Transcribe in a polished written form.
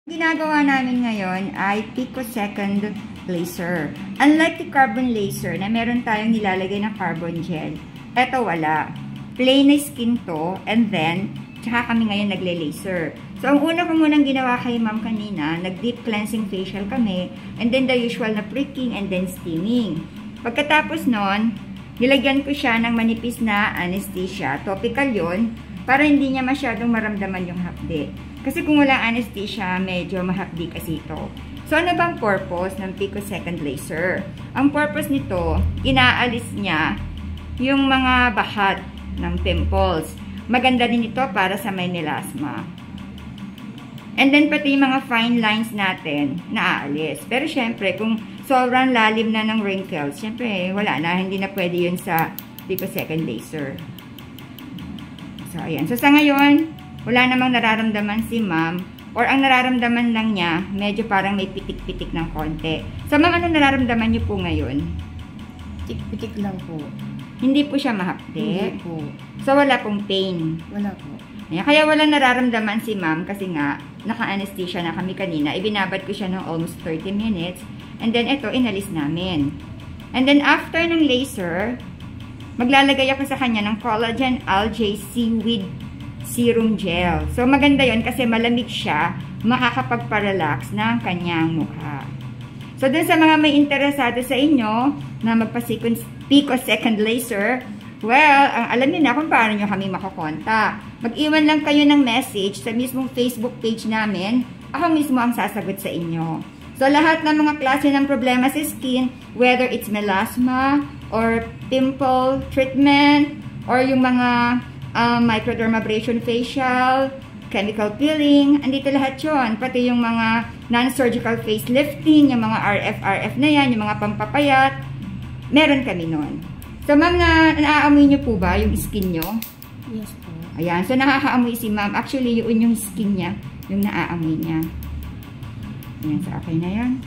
Ginagawa namin ngayon ay picosecond laser. Unlike the carbon laser na meron tayong nilalagay ng carbon gel, eto wala. Plain na skin to, and then, tsaka kami ngayon nagle-laser. So, ang una ko munang ginawa kay ma'am kanina, nag-deep cleansing facial kami, and then the usual na pricking, and then steaming. Pagkatapos nun, nilagyan ko siya ng manipis na anesthesia. Topical yon para hindi niya masyadong maramdaman yung hapdi. Kasi kung walang anesthesia, medyo mahapdi kasi ito. So, ano bang purpose ng picosecond laser? Ang purpose nito, inaalis niya yung mga bahat ng pimples. Maganda din ito para sa may melasma. And then, pati yung mga fine lines natin, naaalis. Pero syempre, kung sobrang lalim na ng wrinkles, syempre, wala na. Hindi na pwede yun sa picosecond laser. So, ayan. So, sa ngayon, wala namang nararamdaman si ma'am, or ang nararamdaman lang niya, medyo parang may pitik-pitik ng konti. So, ma'am, ano nararamdaman niyo po ngayon? Pitik-pitik lang po. Hindi po siya mahapdi? Hindi po. So, wala pong pain? Wala po. Ayan, kaya wala nararamdaman si ma'am kasi nga, naka-anesthesia na kami kanina. Ibinabad ko siya ng almost 30 minutes. And then, ito, inalis namin. And then, after ng laser, maglalagay ako sa kanya ng Collagen Algae Seaweed Serum Gel. So, maganda yon kasi malamig siya, makakapagparelax ng kanyang mukha. So, dun sa mga may interesado sa inyo na magpa-picosecond laser, well, ang alam niyo na kung paano nyo kami makakontak. Mag-iwan lang kayo ng message sa mismong Facebook page namin. Ako mismo ang sasagot sa inyo. So, lahat ng mga klase ng problema sa skin, whether it's melasma, or pimple treatment, or yung mga microdermabrasion facial, chemical peeling, andito lahat yun. Pati yung mga non-surgical facelifting, yung mga RF na yan, yung mga pampapayat, meron kami nun. So, ma'am, naaamoy niyo po ba yung skin nyo? Yes po. Ayan, so nakakaamoy si ma'am. Actually, yun yung skin niya, yung naaamoy niya. Ayan, so okay na yan.